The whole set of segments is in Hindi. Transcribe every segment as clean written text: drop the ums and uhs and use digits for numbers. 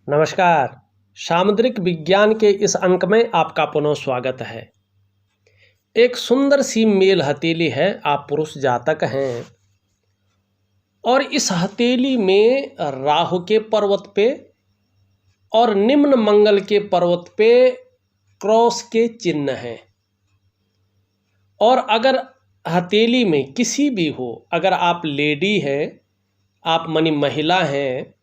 नमस्कार। सामुद्रिक विज्ञान के इस अंक में आपका पुनः स्वागत है। एक सुंदर सी मेल हथेली है, आप पुरुष जातक हैं और इस हथेली में राहु के पर्वत पे और निम्न मंगल के पर्वत पे क्रॉस के चिन्ह हैं। और अगर हथेली में किसी भी हो, अगर आप लेडी हैं, आप महिला हैं,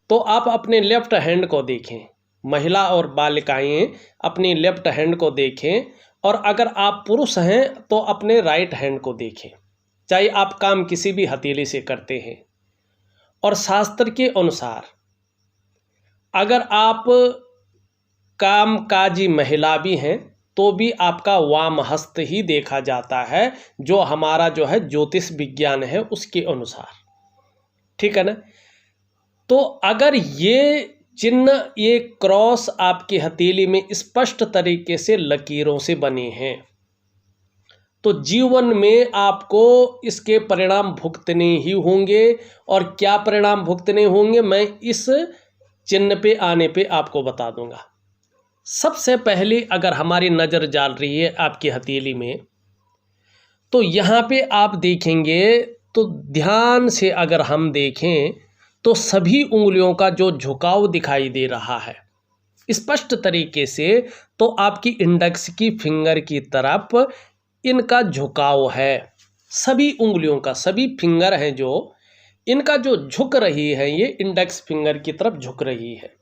तो आप अपने लेफ्ट हैंड को देखें। महिला और बालिकाएं अपनी लेफ्ट हैंड को देखें और अगर आप पुरुष हैं तो अपने राइट हैंड को देखें, चाहे आप काम किसी भी हथेली से करते हैं। और शास्त्र के अनुसार अगर आप कामकाजी महिला भी हैं तो भी आपका वाम हस्त ही देखा जाता है, जो हमारा ज्योतिष विज्ञान है उसके अनुसार। ठीक है ना। तो अगर ये चिन्ह, ये क्रॉस आपकी हथेली में स्पष्ट तरीके से लकीरों से बने हैं तो जीवन में आपको इसके परिणाम भुगतने ही होंगे। और क्या परिणाम भुगतने होंगे मैं इस चिन्ह पे आने पे आपको बता दूंगा। सबसे पहले अगर हमारी नज़र डाल रही है आपकी हथेली में, तो यहाँ पे आप देखेंगे तो ध्यान से अगर हम देखें तो सभी उंगलियों का जो झुकाव दिखाई दे रहा है स्पष्ट तरीके से, तो आपकी इंडेक्स की फिंगर की तरफ इनका झुकाव है। सभी उंगलियों का, सभी फिंगर हैं जो इनका जो झुक रही है, ये इंडेक्स फिंगर की तरफ झुक रही है।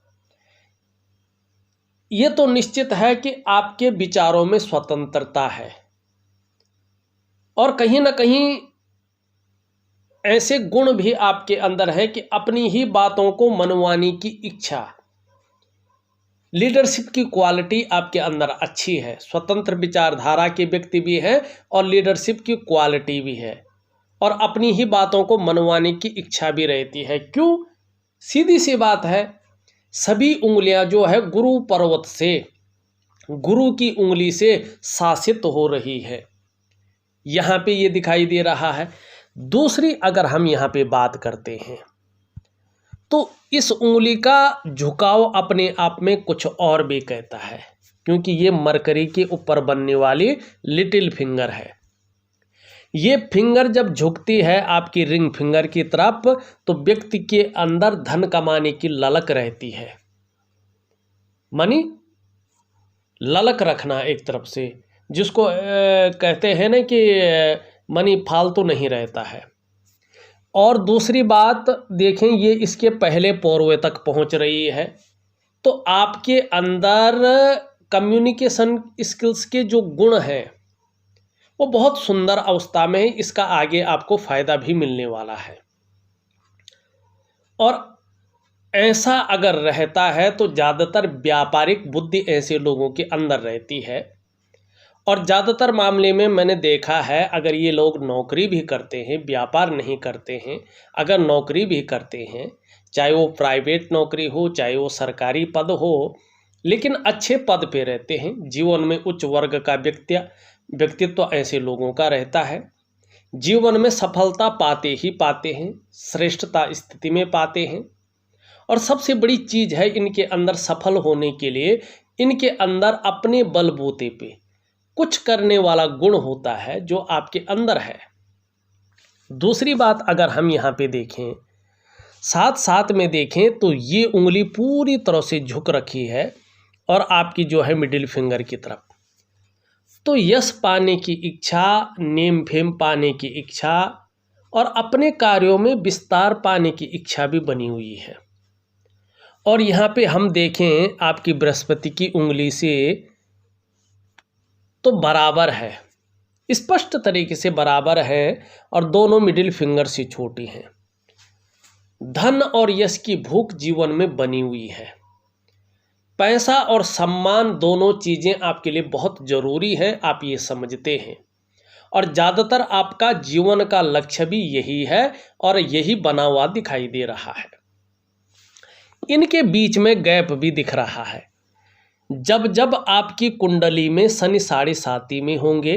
ये तो निश्चित है कि आपके विचारों में स्वतंत्रता है और कहीं ना कहीं ऐसे गुण भी आपके अंदर है कि अपनी ही बातों को मनवाने की इच्छा, लीडरशिप की क्वालिटी आपके अंदर अच्छी है। स्वतंत्र विचारधारा के व्यक्ति भी हैं और लीडरशिप की क्वालिटी भी है और अपनी ही बातों को मनवाने की इच्छा भी रहती है। क्यों? सीधी सी बात है, सभी उंगलियां जो है गुरु पर्वत से, गुरु की उंगली से शासित हो रही है। यहाँ पे ये दिखाई दे रहा है। दूसरी अगर हम यहाँ पे बात करते हैं तो इस उंगली का झुकाव अपने आप में कुछ और भी कहता है, क्योंकि ये मरकरी के ऊपर बनने वाली लिटिल फिंगर है। ये फिंगर जब झुकती है आपकी रिंग फिंगर की तरफ तो व्यक्ति के अंदर धन कमाने की ललक रहती है। मनी ललक रखना एक तरफ से, जिसको कहते हैं ना कि मनी फालतू नहीं रहता है। और दूसरी बात देखें, ये इसके पहले पोरवे तक पहुंच रही है तो आपके अंदर कम्युनिकेशन स्किल्स के जो गुण हैं वो बहुत सुंदर अवस्था में है। इसका आगे आपको फ़ायदा भी मिलने वाला है। और ऐसा अगर रहता है तो ज़्यादातर व्यापारिक बुद्धि ऐसे लोगों के अंदर रहती है। और ज़्यादातर मामले में मैंने देखा है, अगर ये लोग नौकरी भी करते हैं, व्यापार नहीं करते हैं, अगर नौकरी भी करते हैं, चाहे वो प्राइवेट नौकरी हो चाहे वो सरकारी पद हो, लेकिन अच्छे पद पे रहते हैं, जीवन में उच्च वर्ग का व्यक्तित्व ऐसे लोगों का रहता है। जीवन में सफलता पाते ही पाते हैं, श्रेष्ठता स्थिति में पाते हैं। और सबसे बड़ी चीज़ है, इनके अंदर सफल होने के लिए इनके अंदर अपने बलबूते पे कुछ करने वाला गुण होता है जो आपके अंदर है। दूसरी बात अगर हम यहाँ पे देखें, साथ साथ में देखें तो ये उंगली पूरी तरह से झुक रखी है और आपकी जो है मिडिल फिंगर की तरफ। तो यश पाने की इच्छा, नेम फेम पाने की इच्छा और अपने कार्यों में विस्तार पाने की इच्छा भी बनी हुई है। और यहाँ पे हम देखें आपकी बृहस्पति की उंगली से तो बराबर है, स्पष्ट तरीके से बराबर है और दोनों मिडिल फिंगर से छोटी हैं। धन और यश की भूख जीवन में बनी हुई है। पैसा और सम्मान दोनों चीज़ें आपके लिए बहुत ज़रूरी हैं, आप ये समझते हैं। और ज़्यादातर आपका जीवन का लक्ष्य भी यही है और यही बना हुआ दिखाई दे रहा है। इनके बीच में गैप भी दिख रहा है। जब जब आपकी कुंडली में शनि 7.5 में होंगे,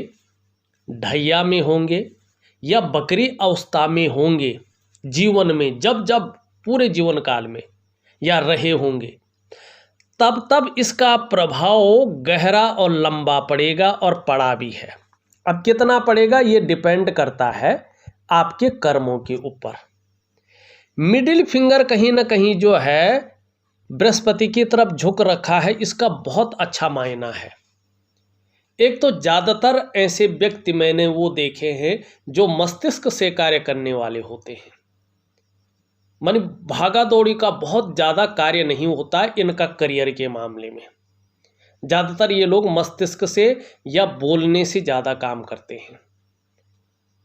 ढैया में होंगे या बकरी अवस्था में होंगे, जीवन में जब जब पूरे जीवन काल में या रहे होंगे, तब इसका प्रभाव गहरा और लंबा पड़ेगा, और पड़ा भी है। अब कितना पड़ेगा ये डिपेंड करता है आपके कर्मों के ऊपर। मिडिल फिंगर कहीं ना कहीं जो है बृहस्पति की तरफ झुक रखा है, इसका बहुत अच्छा मायना है। एक तो ज़्यादातर ऐसे व्यक्ति मैंने वो देखे हैं जो मस्तिष्क से कार्य करने वाले होते हैं, मानी भागा दौड़ी का बहुत ज़्यादा कार्य नहीं होता है इनका करियर के मामले में। ज़्यादातर ये लोग मस्तिष्क से या बोलने से ज़्यादा काम करते हैं,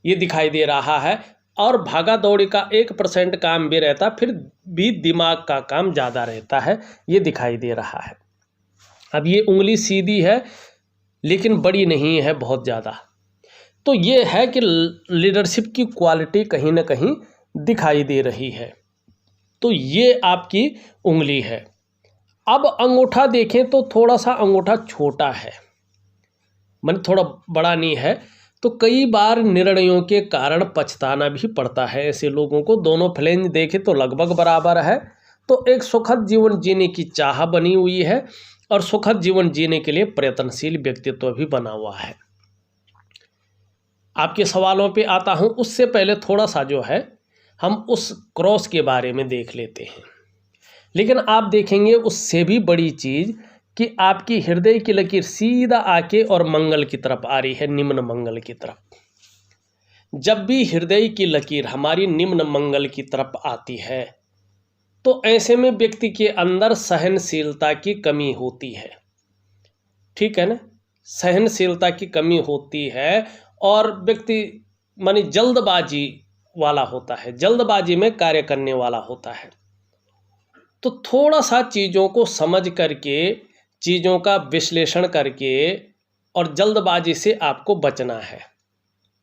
ये दिखाई दे रहा है। और भागा दौड़ी का 1% काम भी रहता, फिर भी दिमाग का काम ज़्यादा रहता है, ये दिखाई दे रहा है। अब ये उंगली सीधी है लेकिन बड़ी नहीं है बहुत ज़्यादा, तो ये है कि लीडरशिप की क्वालिटी कहीं ना कहीं दिखाई दे रही है। तो ये आपकी उंगली है। अब अंगूठा देखें तो थोड़ा सा अंगूठा छोटा है, मन थोड़ा बड़ा नहीं है, तो कई बार निर्णयों के कारण पछताना भी पड़ता है ऐसे लोगों को। दोनों फ्लेंज देखें तो लगभग बराबर है। तो एक सुखद जीवन जीने की चाह बनी हुई है और सुखद जीवन जीने के लिए प्रयत्नशील व्यक्तित्व भी बना हुआ है। आपके सवालों पे आता हूँ, उससे पहले थोड़ा सा जो है हम उस क्रॉस के बारे में देख लेते हैं। लेकिन आप देखेंगे उससे भी बड़ी चीज़ कि आपकी हृदय की लकीर सीधा आके और मंगल की तरफ आ रही है, निम्न मंगल की तरफ। जब भी हृदय की लकीर हमारी निम्न मंगल की तरफ आती है तो ऐसे में व्यक्ति के अंदर सहनशीलता की कमी होती है, ठीक है ना, सहनशीलता की कमी होती है और व्यक्ति मानी जल्दबाजी वाला होता है, जल्दबाजी में कार्य करने वाला होता है। तो थोड़ा सा चीज़ों को समझ करके, चीज़ों का विश्लेषण करके और जल्दबाजी से आपको बचना है,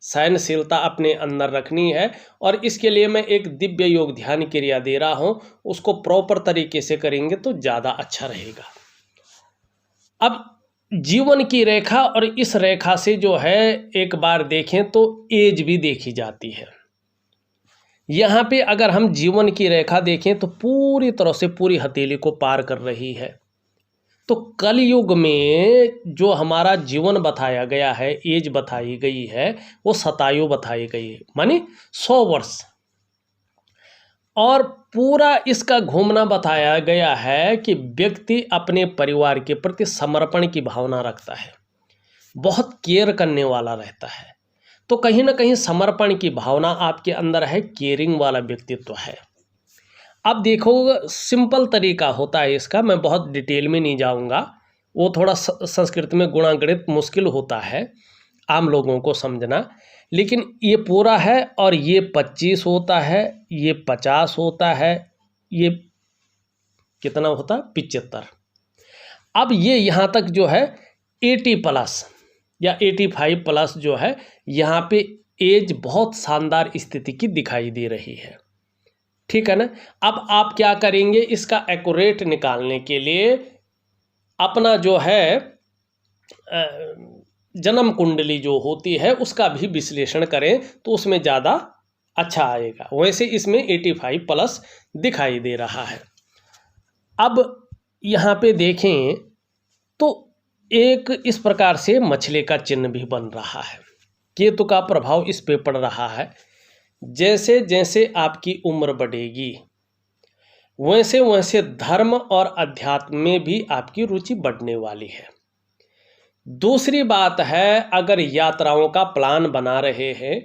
सहनशीलता अपने अंदर रखनी है। और इसके लिए मैं एक दिव्य योग ध्यान क्रिया दे रहा हूँ, उसको प्रॉपर तरीके से करेंगे तो ज़्यादा अच्छा रहेगा। अब जीवन की रेखा, और इस रेखा से जो है एक बार देखें तो एज भी देखी जाती है। यहाँ पे अगर हम जीवन की रेखा देखें तो पूरी तरह से पूरी हथेली को पार कर रही है। तो कलयुग में जो हमारा जीवन बताया गया है, एज बताई गई है, वो शतायु बताई गई है, मानी 100 वर्ष। और पूरा इसका घूमना बताया गया है कि व्यक्ति अपने परिवार के प्रति समर्पण की भावना रखता है, बहुत केयर करने वाला रहता है। तो कहीं ना कहीं समर्पण की भावना आपके अंदर है, केयरिंग वाला व्यक्तित्व है। अब देखो सिंपल तरीका होता है इसका, मैं बहुत डिटेल में नहीं जाऊंगा, वो थोड़ा संस्कृत में गुणागणित मुश्किल होता है आम लोगों को समझना। लेकिन ये पूरा है और ये 25 होता है, ये 50 होता है, ये कितना होता है 75। अब ये यहाँ तक जो है 80 प्लस या 85 प्लस जो है, यहाँ पे एज बहुत शानदार स्थिति की दिखाई दे रही है, ठीक है ना। अब आप क्या करेंगे, इसका एक्यूरेट निकालने के लिए अपना जो है जन्म कुंडली जो होती है उसका भी विश्लेषण करें तो उसमें ज़्यादा अच्छा आएगा। वैसे इसमें 85 प्लस दिखाई दे रहा है। अब यहाँ पे देखें तो एक इस प्रकार से मछली का चिन्ह भी बन रहा है, केतु का प्रभाव इस पे पड़ रहा है। जैसे जैसे आपकी उम्र बढ़ेगी वैसे वैसे धर्म और अध्यात्म में भी आपकी रुचि बढ़ने वाली है। दूसरी बात है, अगर यात्राओं का प्लान बना रहे हैं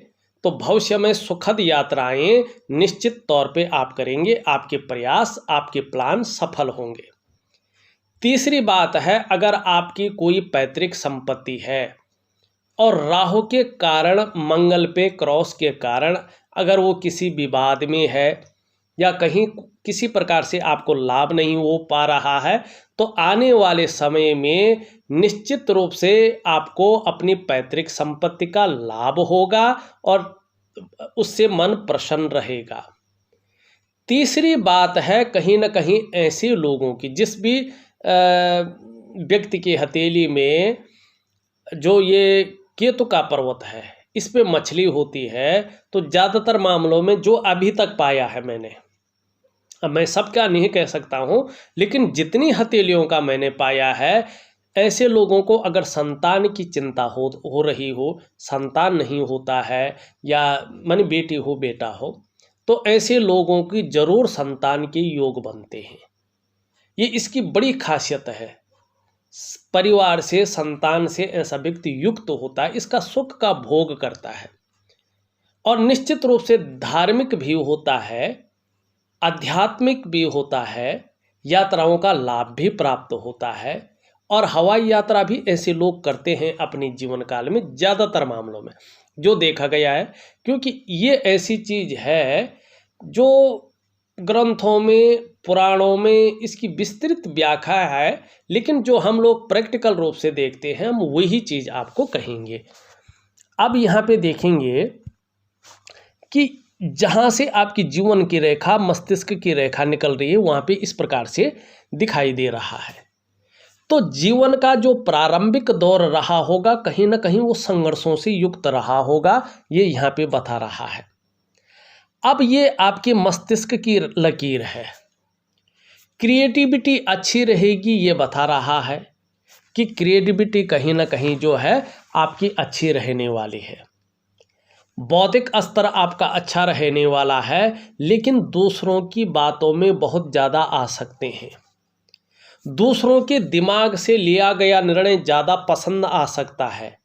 तो भविष्य में सुखद यात्राएं निश्चित तौर पे आप करेंगे, आपके प्रयास, आपके प्लान सफल होंगे। तीसरी बात है, अगर आपकी कोई पैतृक संपत्ति है और राहु के कारण, मंगल पे क्रॉस के कारण अगर वो किसी विवाद में है या कहीं किसी प्रकार से आपको लाभ नहीं हो पा रहा है, तो आने वाले समय में निश्चित रूप से आपको अपनी पैतृक संपत्ति का लाभ होगा और उससे मन प्रसन्न रहेगा। तीसरी बात है, कहीं ना कहीं ऐसे लोगों की, जिस भी व्यक्ति की हथेली में जो ये केतु का पर्वत है इस पे मछली होती है, तो ज़्यादातर मामलों में जो अभी तक पाया है मैंने, अब मैं सबका नहीं कह सकता हूँ, लेकिन जितनी हथेलियों का मैंने पाया है, ऐसे लोगों को अगर संतान की चिंता हो रही हो, संतान नहीं होता है, या माने बेटी हो बेटा हो, तो ऐसे लोगों की जरूर संतान के योग बनते हैं। ये इसकी बड़ी खासियत है। परिवार से, संतान से ऐसा व्यक्ति युक्त होता है, इसका सुख का भोग करता है, और निश्चित रूप से धार्मिक भी होता है, आध्यात्मिक भी होता है, यात्राओं का लाभ भी प्राप्त होता है, और हवाई यात्रा भी ऐसे लोग करते हैं अपने जीवन काल में, ज़्यादातर मामलों में जो देखा गया है। क्योंकि ये ऐसी चीज़ है जो ग्रंथों में, पुराणों में इसकी विस्तृत व्याख्या है, लेकिन जो हम लोग प्रैक्टिकल रूप से देखते हैं, हम वही चीज़ आपको कहेंगे। अब यहाँ पे देखेंगे कि जहाँ से आपकी जीवन की रेखा, मस्तिष्क की रेखा निकल रही है, वहाँ पे इस प्रकार से दिखाई दे रहा है। तो जीवन का जो प्रारंभिक दौर रहा होगा, कहीं ना कहीं वो संघर्षों से युक्त रहा होगा, ये यहाँ पे बता रहा है। अब ये आपके मस्तिष्क की लकीर है। क्रिएटिविटी अच्छी रहेगी, ये बता रहा है कि क्रिएटिविटी कहीं ना कहीं जो है आपकी अच्छी रहने वाली है। बौद्धिक स्तर आपका अच्छा रहने वाला है, लेकिन दूसरों की बातों में बहुत ज़्यादा आ सकते हैं। दूसरों के दिमाग से लिया गया निर्णय ज़्यादा पसंद आ सकता है,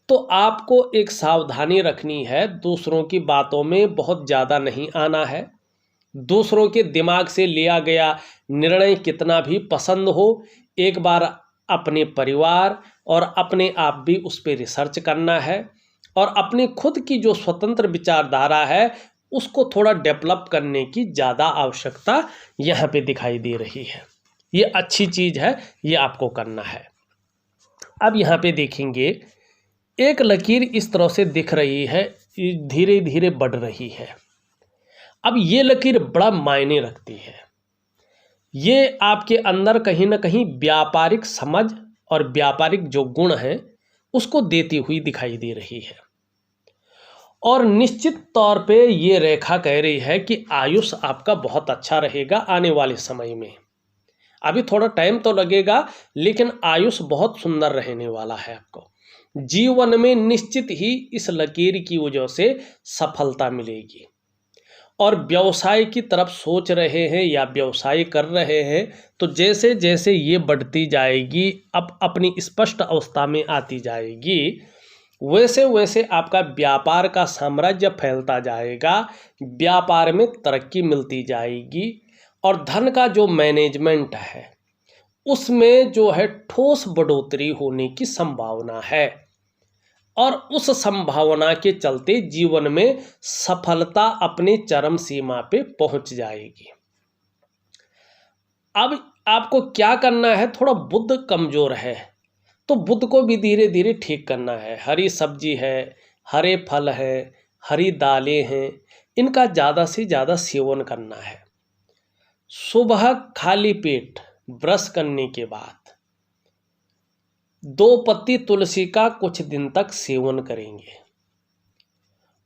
तो आपको एक सावधानी रखनी है। दूसरों की बातों में बहुत ज़्यादा नहीं आना है। दूसरों के दिमाग से लिया गया निर्णय कितना भी पसंद हो, एक बार अपने परिवार और अपने आप भी उस पर रिसर्च करना है, और अपनी खुद की जो स्वतंत्र विचारधारा है उसको थोड़ा डेवलप करने की ज़्यादा आवश्यकता यहाँ पे दिखाई दे रही है। ये अच्छी चीज़ है, ये आपको करना है। अब यहाँ पे देखेंगे, एक लकीर इस तरह से दिख रही है, धीरे धीरे बढ़ रही है। अब ये लकीर बड़ा मायने रखती है। ये आपके अंदर कहीं ना कहीं व्यापारिक समझ और व्यापारिक जो गुण हैं उसको देती हुई दिखाई दे रही है। और निश्चित तौर पे ये रेखा कह रही है कि आयुष आपका बहुत अच्छा रहेगा आने वाले समय में। अभी थोड़ा टाइम तो लगेगा, लेकिन आयुष बहुत सुंदर रहने वाला है। आपको जीवन में निश्चित ही इस लकीर की वजह से सफलता मिलेगी। और व्यवसाय की तरफ सोच रहे हैं या व्यवसाय कर रहे हैं, तो जैसे जैसे ये बढ़ती जाएगी, अब अपनी स्पष्ट अवस्था में आती जाएगी, वैसे वैसे आपका व्यापार का साम्राज्य फैलता जाएगा, व्यापार में तरक्की मिलती जाएगी, और धन का जो मैनेजमेंट है उसमें जो है ठोस बढ़ोतरी होने की संभावना है। और उस संभावना के चलते जीवन में सफलता अपने चरम सीमा पे पहुंच जाएगी। अब आपको क्या करना है, थोड़ा बुध कमजोर है, तो बुध को भी धीरे धीरे ठीक करना है। हरी सब्जी है, हरे फल है, हरी दालें हैं, इनका ज़्यादा से ज़्यादा सेवन करना है। सुबह खाली पेट ब्रश करने के बाद 2 पत्ती तुलसी का कुछ दिन तक सेवन करेंगे।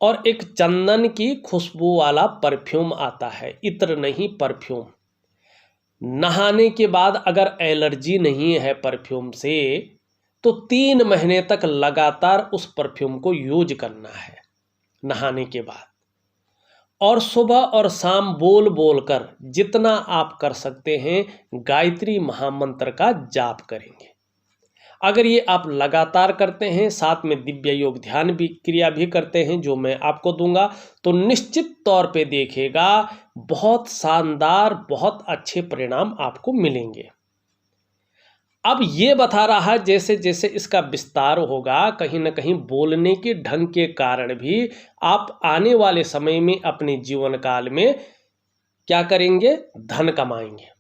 और एक चंदन की खुशबू वाला परफ्यूम आता है, इत्र नहीं परफ्यूम। नहाने के बाद अगर एलर्जी नहीं है परफ्यूम से, तो 3 महीने तक लगातार उस परफ्यूम को यूज करना है नहाने के बाद। और सुबह और शाम बोल बोल कर जितना आप कर सकते हैं गायत्री महामंत्र का जाप करेंगे। अगर ये आप लगातार करते हैं, साथ में दिव्य योग ध्यान भी क्रिया भी करते हैं जो मैं आपको दूंगा, तो निश्चित तौर पे देखिएगा बहुत शानदार, बहुत अच्छे परिणाम आपको मिलेंगे। अब ये बता रहा है जैसे जैसे इसका विस्तार होगा, कहीं ना कहीं बोलने के ढंग के कारण भी आप आने वाले समय में अपने जीवन काल में क्या करेंगे, धन कमाएंगे।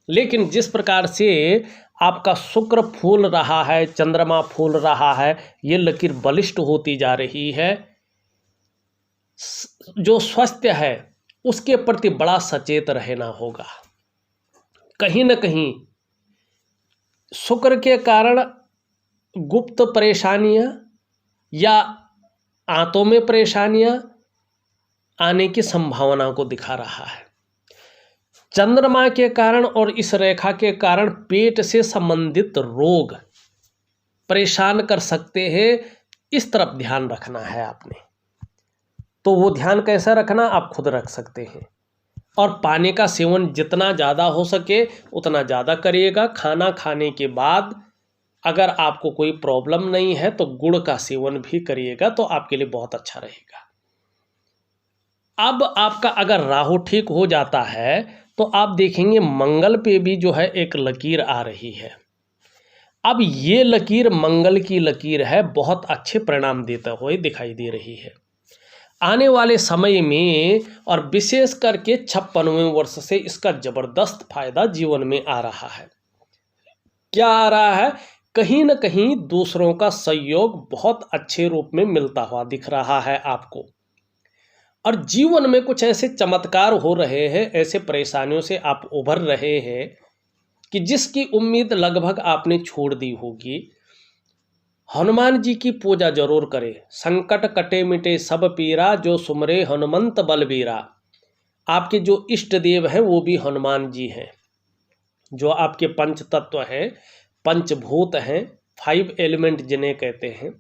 लेकिन जिस प्रकार से आपका शुक्र फूल रहा है, चंद्रमा फूल रहा है, ये लकीर बलिष्ठ होती जा रही है। जो स्वास्थ्य है उसके प्रति बड़ा सचेत रहना होगा। कहीं ना कहीं शुक्र के कारण गुप्त परेशानियां या आंतों में परेशानियां आने की संभावना को दिखा रहा है। चंद्रमा के कारण और इस रेखा के कारण पेट से संबंधित रोग परेशान कर सकते हैं, इस तरफ ध्यान रखना है आपने। तो वो ध्यान कैसा रखना आप खुद रख सकते हैं। और पानी का सेवन जितना ज़्यादा हो सके उतना ज़्यादा करिएगा। खाना खाने के बाद अगर आपको कोई प्रॉब्लम नहीं है तो गुड़ का सेवन भी करिएगा, तो आपके लिए बहुत अच्छा रहेगा। अब आपका अगर राहु ठीक हो जाता है तो आप देखेंगे मंगल पे भी जो है एक लकीर आ रही है। अब ये लकीर मंगल की लकीर है, बहुत अच्छे परिणाम देते हुए दिखाई दे रही है। आने वाले समय में और विशेष करके 56वें वर्ष से इसका जबरदस्त फायदा जीवन में आ रहा है। क्या आ रहा है? कहीं न कहीं दूसरों का सहयोग बहुत अच्छे रूप में मिलता हुआ दिख रहा है आपको, और जीवन में कुछ ऐसे चमत्कार हो रहे हैं, ऐसे परेशानियों से आप उभर रहे हैं कि जिसकी उम्मीद लगभग आपने छोड़ दी होगी। हनुमान जी की पूजा जरूर करें। संकट कटे मिटे सब पीरा, जो सुमरे हनुमंत बलबीरा। आपके जो इष्ट देव हैं वो भी हनुमान जी हैं, जो आपके पंच तत्व हैं, पंचभूत हैं, 5 एलिमेंट जिन्हें कहते हैं।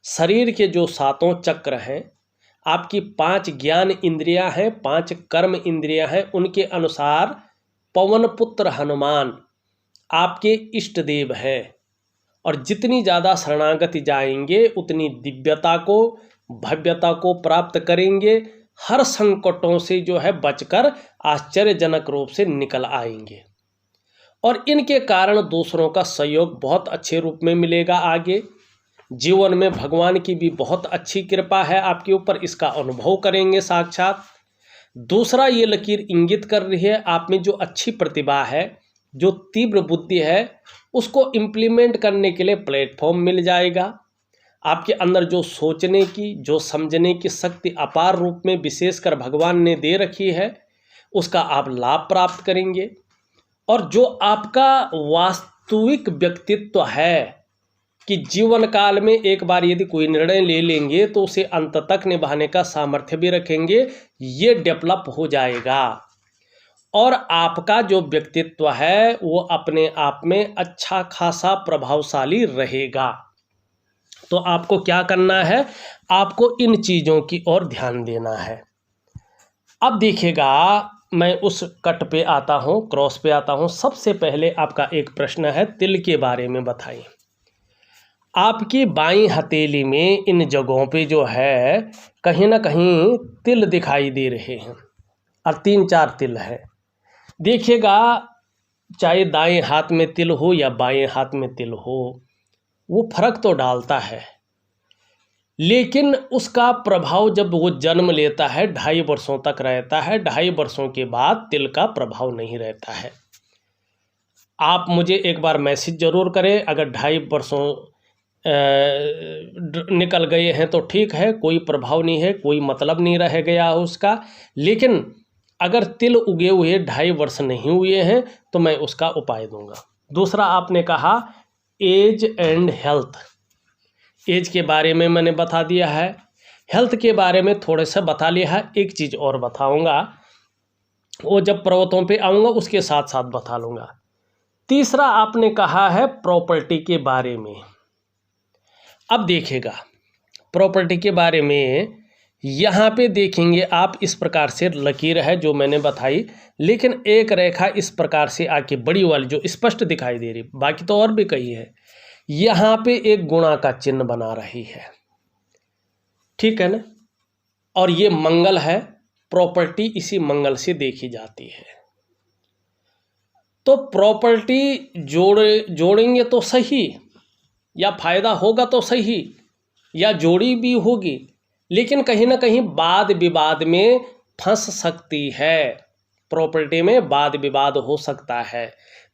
शरीर के जो 7 चक्र हैं, आपकी 5 ज्ञान इंद्रियां हैं, 5 कर्म इंद्रियां हैं, उनके अनुसार पवन पुत्र हनुमान आपके इष्ट देव हैं। और जितनी ज़्यादा शरणागति जाएंगे उतनी दिव्यता को, भव्यता को प्राप्त करेंगे। हर संकटों से जो है बचकर आश्चर्यजनक रूप से निकल आएंगे, और इनके कारण दूसरों का सहयोग बहुत अच्छे रूप में मिलेगा। आगे जीवन में भगवान की भी बहुत अच्छी कृपा है आपके ऊपर, इसका अनुभव करेंगे साक्षात। दूसरा, ये लकीर इंगित कर रही है आप में जो अच्छी प्रतिभा है, जो तीव्र बुद्धि है, उसको इम्प्लीमेंट करने के लिए प्लेटफॉर्म मिल जाएगा। आपके अंदर जो सोचने की, जो समझने की शक्ति अपार रूप में विशेषकर भगवान ने दे रखी है, उसका आप लाभ प्राप्त करेंगे। और जो आपका वास्तविक व्यक्तित्व है कि जीवन काल में एक बार यदि कोई निर्णय ले लेंगे तो उसे अंत तक निभाने का सामर्थ्य भी रखेंगे, ये डेवलप हो जाएगा। और आपका जो व्यक्तित्व है वो अपने आप में अच्छा खासा प्रभावशाली रहेगा। तो आपको क्या करना है? आपको इन चीज़ों की ओर ध्यान देना है। अब देखिएगा, मैं उस कट पे आता हूँ, क्रॉस पे आता हूँ। सबसे पहले आपका एक प्रश्न है, तिल के बारे में बताइए। आपकी बाईं हथेली में इन जगहों पे जो है कहीं ना कहीं तिल दिखाई दे रहे हैं, और 3-4 तिल है। देखिएगा, चाहे दाएं हाथ में तिल हो या बाएं हाथ में तिल हो, वो फर्क तो डालता है, लेकिन उसका प्रभाव जब वो जन्म लेता है 2.5 वर्षों तक रहता है। 2.5 वर्षों के बाद तिल का प्रभाव नहीं रहता है। आप मुझे एक बार मैसेज जरूर करें। अगर 2.5 वर्षों निकल गए हैं तो ठीक है, कोई प्रभाव नहीं है, कोई मतलब नहीं रह गया उसका। लेकिन अगर तिल उगे हुए 2.5 वर्ष नहीं हुए हैं तो मैं उसका उपाय दूंगा। दूसरा, आपने कहा एज एंड हेल्थ। एज के बारे में मैंने बता दिया है, हेल्थ के बारे में थोड़े से बता लिया है। एक चीज़ और बताऊंगा, वो जब पर्वतों पे आऊँगा उसके साथ साथ बता लूँगा। तीसरा, आपने कहा है प्रॉपर्टी के बारे में। अब देखिएगा, प्रॉपर्टी के बारे में यहाँ पे देखेंगे आप, इस प्रकार से लकीर है जो मैंने बताई, लेकिन एक रेखा इस प्रकार से आके बड़ी वाली जो स्पष्ट दिखाई दे रही, बाकी तो और भी कई है, यहाँ पे एक गुणा का चिन्ह बना रही है। ठीक है ना? और ये मंगल है, प्रॉपर्टी इसी मंगल से देखी जाती है। तो प्रॉपर्टी जोड़ेंगे तो सही, या फायदा होगा तो सही, या जोड़ी भी होगी, लेकिन कहीं ना कहीं वाद विवाद में फंस सकती है। प्रॉपर्टी में वाद विवाद हो सकता है।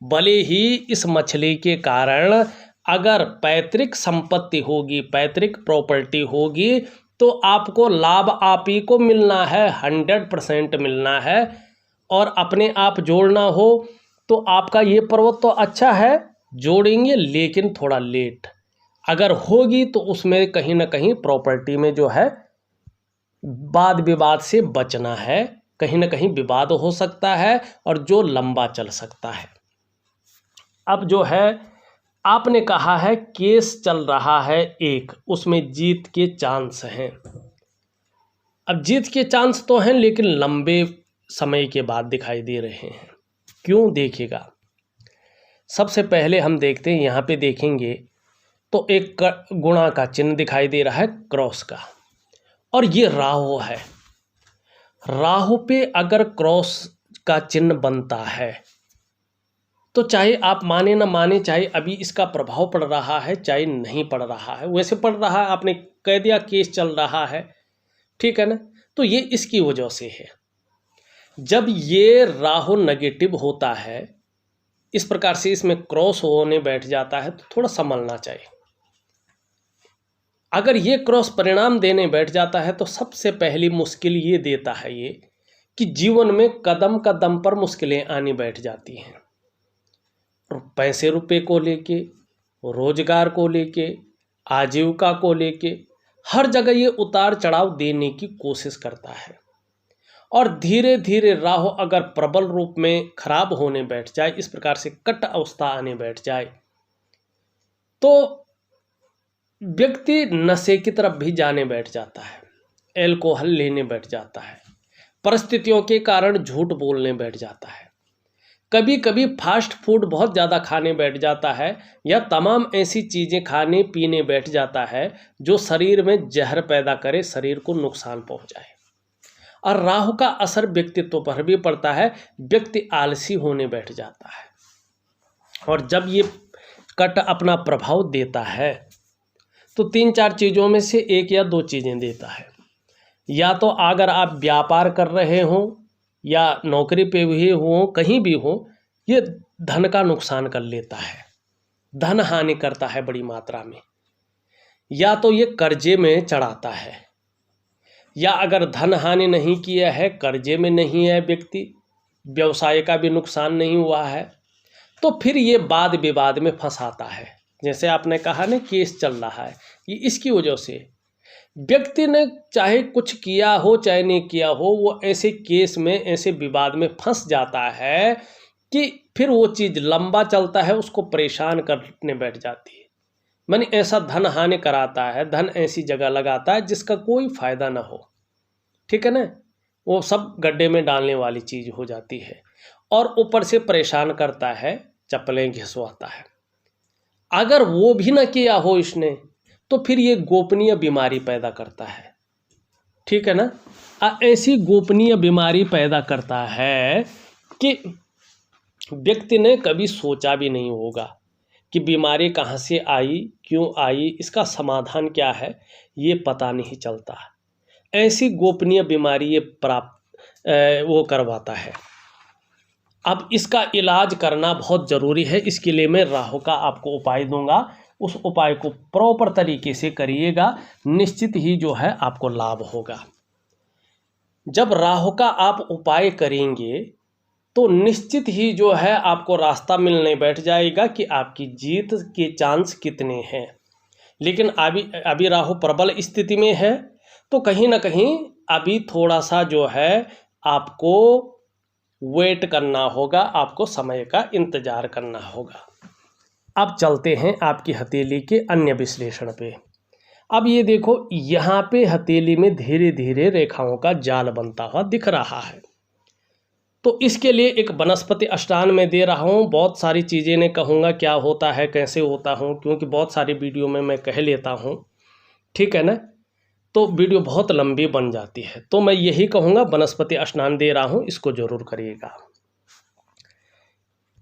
भले ही इस मछली के कारण अगर पैतृक संपत्ति होगी, पैतृक प्रॉपर्टी होगी, तो आपको लाभ आप ही को मिलना है, 100% मिलना है। और अपने आप जोड़ना हो तो आपका ये पर्वत तो अच्छा है, जोड़ेंगे, लेकिन थोड़ा लेट अगर होगी तो उसमें कहीं ना कहीं प्रॉपर्टी में जो है वाद विवाद से बचना है। कहीं ना कहीं विवाद हो सकता है और जो लंबा चल सकता है। अब जो है आपने कहा है केस चल रहा है एक, उसमें जीत के चांस हैं। अब जीत के चांस तो हैं लेकिन लंबे समय के बाद दिखाई दे रहे हैं। क्यों, देखिएगा। सबसे पहले हम देखते हैं, यहाँ पे देखेंगे तो एक गुणा का चिन्ह दिखाई दे रहा है, क्रॉस का, और ये राहु है। राहु पे अगर क्रॉस का चिन्ह बनता है तो चाहे आप माने ना माने, चाहे अभी इसका प्रभाव पड़ रहा है चाहे नहीं पड़ रहा है, वैसे पड़ रहा है, आपने कह दिया केस चल रहा है, ठीक है ना, तो ये इसकी वजह से है। जब ये राहु नेगेटिव होता है, इस प्रकार से इसमें क्रॉस होने बैठ जाता है, तो थोड़ा संभलना चाहिए। अगर ये क्रॉस परिणाम देने बैठ जाता है तो सबसे पहली मुश्किल ये देता है ये कि जीवन में कदम कदम पर मुश्किलें आनी बैठ जाती हैं। पैसे रुपए को लेके, रोजगार को लेके, आजीविका को लेके, हर जगह ये उतार चढ़ाव देने की कोशिश करता है। और धीरे धीरे राहु अगर प्रबल रूप में खराब होने बैठ जाए, इस प्रकार से कट अवस्था आने बैठ जाए, तो व्यक्ति नशे की तरफ भी जाने बैठ जाता है, एल्कोहल लेने बैठ जाता है, परिस्थितियों के कारण झूठ बोलने बैठ जाता है, कभी कभी फास्ट फूड बहुत ज़्यादा खाने बैठ जाता है, या तमाम ऐसी चीज़ें खाने पीने बैठ जाता है जो शरीर में जहर पैदा करे, शरीर को नुकसान पहुंचाए। और राहु का असर व्यक्तित्व पर भी पड़ता है, व्यक्ति आलसी होने बैठ जाता है। और जब ये कट अपना प्रभाव देता है तो 3-4 चीज़ों में से एक या 2 चीज़ें देता है। या तो अगर आप व्यापार कर रहे हों या नौकरी पे भी हो, कहीं भी हो, ये धन का नुकसान कर लेता है, धन हानि करता है बड़ी मात्रा में। या तो ये कर्जे में चढ़ाता है, या अगर धन हानि नहीं किया है, कर्जे में नहीं है व्यक्ति, व्यवसाय का भी नुकसान नहीं हुआ है, तो फिर ये वाद विवाद में फंसाता है। जैसे आपने कहा ना केस चल रहा है, ये इसकी वजह से व्यक्ति ने चाहे कुछ किया हो चाहे नहीं किया हो, वो ऐसे केस में, ऐसे विवाद में फंस जाता है कि फिर वो चीज़ लंबा चलता है, उसको परेशान करने बैठ जाती है। माने ऐसा धन हानि कराता है, धन ऐसी जगह लगाता है जिसका कोई फायदा ना हो, ठीक है ना, वो सब गड्ढे में डालने वाली चीज़ हो जाती है। और ऊपर से परेशान करता है, चप्पलें घिसवाता है। अगर वो भी ना किया हो इसने, तो फिर ये गोपनीय बीमारी पैदा करता है, ठीक है ना। ऐसी गोपनीय बीमारी पैदा करता है कि व्यक्ति ने कभी सोचा भी नहीं होगा कि बीमारी कहाँ से आई, क्यों आई, इसका समाधान क्या है, ये पता नहीं चलता। ऐसी गोपनीय बीमारी ये वो करवाता है। अब इसका इलाज करना बहुत ज़रूरी है। इसके लिए मैं राहु का आपको उपाय दूंगा, उस उपाय को प्रॉपर तरीके से करिएगा, निश्चित ही जो है आपको लाभ होगा। जब राहु का आप उपाय करेंगे तो निश्चित ही जो है आपको रास्ता मिलने बैठ जाएगा कि आपकी जीत के चांस कितने हैं। लेकिन अभी राहु प्रबल स्थिति में है, तो कहीं ना कहीं अभी थोड़ा सा जो है आपको वेट करना होगा, आपको समय का इंतजार करना होगा। अब चलते हैं आपकी हथेली के अन्य विश्लेषण पे। अब ये देखो, यहाँ पे हथेली में धीरे धीरे रेखाओं का जाल बनता हुआ दिख रहा है। तो इसके लिए एक वनस्पति अष्टांग में दे रहा हूँ। बहुत सारी चीज़ें ने कहूँगा क्या होता है, कैसे होता हूँ, क्योंकि बहुत सारी वीडियो में मैं कह लेता हूँ, ठीक है ना, तो वीडियो बहुत लंबी बन जाती है। तो मैं यही कहूँगा, वनस्पति अष्टांग दे रहा हूँ, इसको जरूर करिएगा।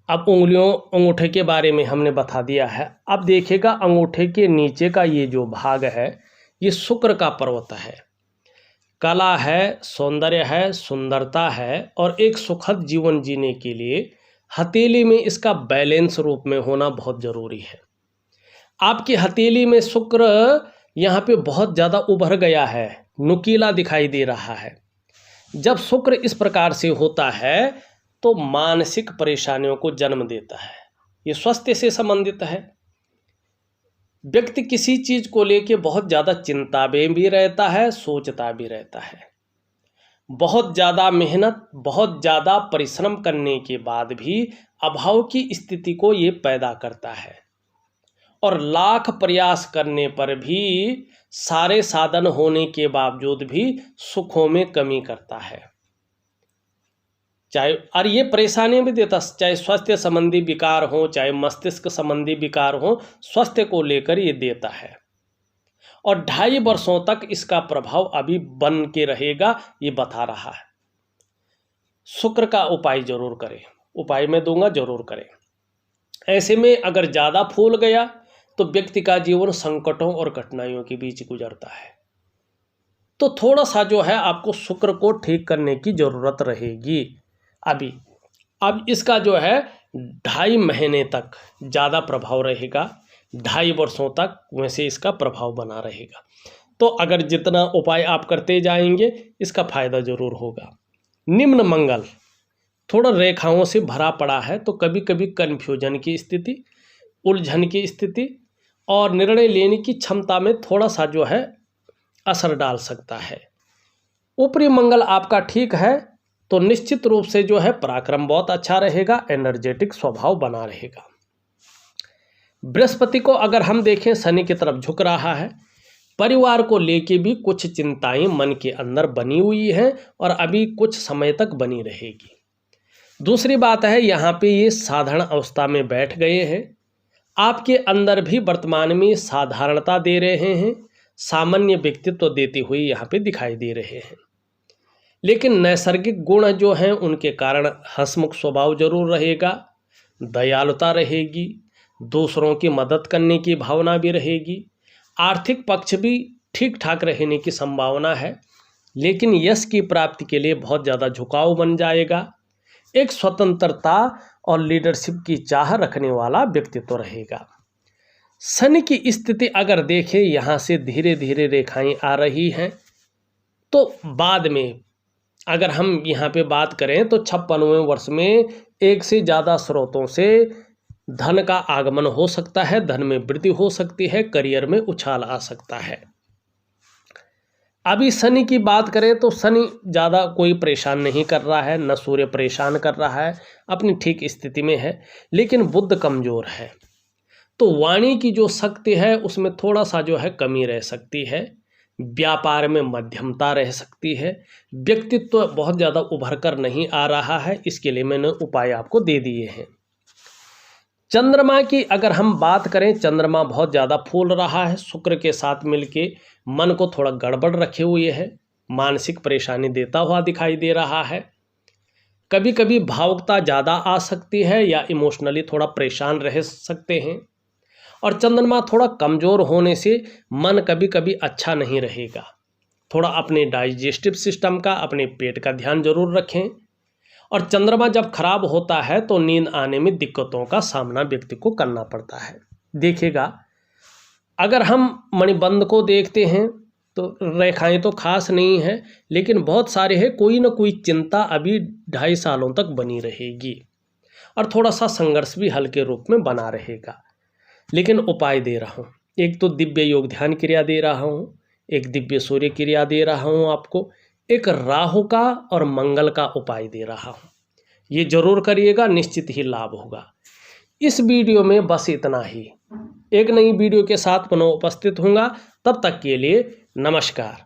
अब अंगूठे के बारे में हमने बता दिया है। अब देखिएगा, अंगूठे के नीचे का ये जो भाग है, ये शुक्र का पर्वत है, कला है, सौंदर्य है, सुंदरता है, और एक सुखद जीवन जीने के लिए हथेली में इसका बैलेंस रूप में होना बहुत ज़रूरी है। आपकी हथेली में शुक्र यहाँ पे बहुत ज़्यादा उभर गया है, नुकीला दिखाई दे रहा है। जब शुक्र इस प्रकार से होता है तो मानसिक परेशानियों को जन्म देता है। ये स्वास्थ्य से संबंधित है। व्यक्ति किसी चीज़ को लेके बहुत ज़्यादा चिंता में भी रहता है, सोचता भी रहता है। बहुत ज़्यादा मेहनत, बहुत ज़्यादा परिश्रम करने के बाद भी अभाव की स्थिति को ये पैदा करता है और लाख प्रयास करने पर भी सारे साधन होने के बावजूद भी सुखों में कमी करता है। चाहे और ये परेशानी भी देता, चाहे स्वास्थ्य संबंधी विकार हो, चाहे मस्तिष्क संबंधी विकार हो, स्वास्थ्य को लेकर ये देता है और 2.5 वर्षों तक इसका प्रभाव अभी बन के रहेगा, ये बता रहा है। शुक्र का उपाय जरूर करें, उपाय मैं दूंगा, जरूर करें। ऐसे में अगर ज़्यादा फूल गया तो व्यक्ति का जीवन संकटों और कठिनाइयों के बीच गुजरता है। तो थोड़ा सा जो है आपको शुक्र को ठीक करने की ज़रूरत रहेगी अभी। अब इसका जो है 2.5 महीने तक ज़्यादा प्रभाव रहेगा, 2.5 वर्षों तक वैसे इसका प्रभाव बना रहेगा। तो अगर जितना उपाय आप करते जाएंगे इसका फायदा जरूर होगा। निम्न मंगल थोड़ा रेखाओं से भरा पड़ा है, तो कभी कभी कन्फ्यूजन की स्थिति, उलझन की स्थिति और निर्णय लेने की क्षमता में थोड़ा सा जो है असर डाल सकता है। ऊपरी मंगल आपका ठीक है तो निश्चित रूप से जो है पराक्रम बहुत अच्छा रहेगा, एनर्जेटिक स्वभाव बना रहेगा। बृहस्पति को अगर हम देखें शनि की तरफ झुक रहा है, परिवार को लेके भी कुछ चिंताएं मन के अंदर बनी हुई हैं और अभी कुछ समय तक बनी रहेगी। दूसरी बात है यहाँ पे ये साधारण अवस्था में बैठ गए हैं, आपके अंदर भी वर्तमान में साधारणता दे रहे हैं, सामान्य व्यक्तित्व देते हुए यहाँ पे दिखाई दे रहे हैं। लेकिन नैसर्गिक गुण जो हैं उनके कारण हंसमुख स्वभाव जरूर रहेगा, दयालुता रहेगी, दूसरों की मदद करने की भावना भी रहेगी, आर्थिक पक्ष भी ठीक ठाक रहने की संभावना है। लेकिन यश की प्राप्ति के लिए बहुत ज़्यादा झुकाव बन जाएगा। एक स्वतंत्रता और लीडरशिप की चाह रखने वाला व्यक्तित्व रहेगा। शनि की स्थिति अगर देखें यहाँ से धीरे धीरे रेखाएं आ रही हैं, तो बाद में अगर हम यहाँ पे बात करें तो 56वें वर्ष में एक से ज़्यादा स्रोतों से धन का आगमन हो सकता है, धन में वृद्धि हो सकती है, करियर में उछाल आ सकता है। अभी शनि की बात करें तो शनि ज़्यादा कोई परेशान नहीं कर रहा है, न सूर्य परेशान कर रहा है, अपनी ठीक स्थिति में है। लेकिन बुध कमज़ोर है, तो वाणी की जो शक्ति है उसमें थोड़ा सा जो है कमी रह सकती है, व्यापार में मध्यमता रह सकती है, व्यक्तित्व बहुत ज़्यादा उभर कर नहीं आ रहा है। इसके लिए मैंने उपाय आपको दे दिए हैं। चंद्रमा की अगर हम बात करें, चंद्रमा बहुत ज़्यादा फूल रहा है, शुक्र के साथ मिलके मन को थोड़ा गड़बड़ रखे हुए है, मानसिक परेशानी देता हुआ दिखाई दे रहा है। कभी कभी भावुकता ज़्यादा आ सकती है या इमोशनली थोड़ा परेशान रह सकते हैं। और चंद्रमा थोड़ा कमज़ोर होने से मन कभी कभी अच्छा नहीं रहेगा। थोड़ा अपने डाइजेस्टिव सिस्टम का, अपने पेट का ध्यान जरूर रखें। और चंद्रमा जब खराब होता है तो नींद आने में दिक्कतों का सामना व्यक्ति को करना पड़ता है। देखिएगा, अगर हम मणिबंध को देखते हैं तो रेखाएं तो खास नहीं है, लेकिन बहुत सारे हैं, कोई ना कोई चिंता अभी 2.5 सालों तक बनी रहेगी और थोड़ा सा संघर्ष भी हल्के रूप में बना रहेगा। लेकिन उपाय दे रहा हूँ, एक तो दिव्य योग ध्यान क्रिया दे रहा हूँ, एक दिव्य सूर्य क्रिया दे रहा हूँ आपको, एक राहु का और मंगल का उपाय दे रहा हूँ। ये जरूर करिएगा, निश्चित ही लाभ होगा। इस वीडियो में बस इतना ही। एक नई वीडियो के साथ पुनः उपस्थित होऊंगा, तब तक के लिए नमस्कार।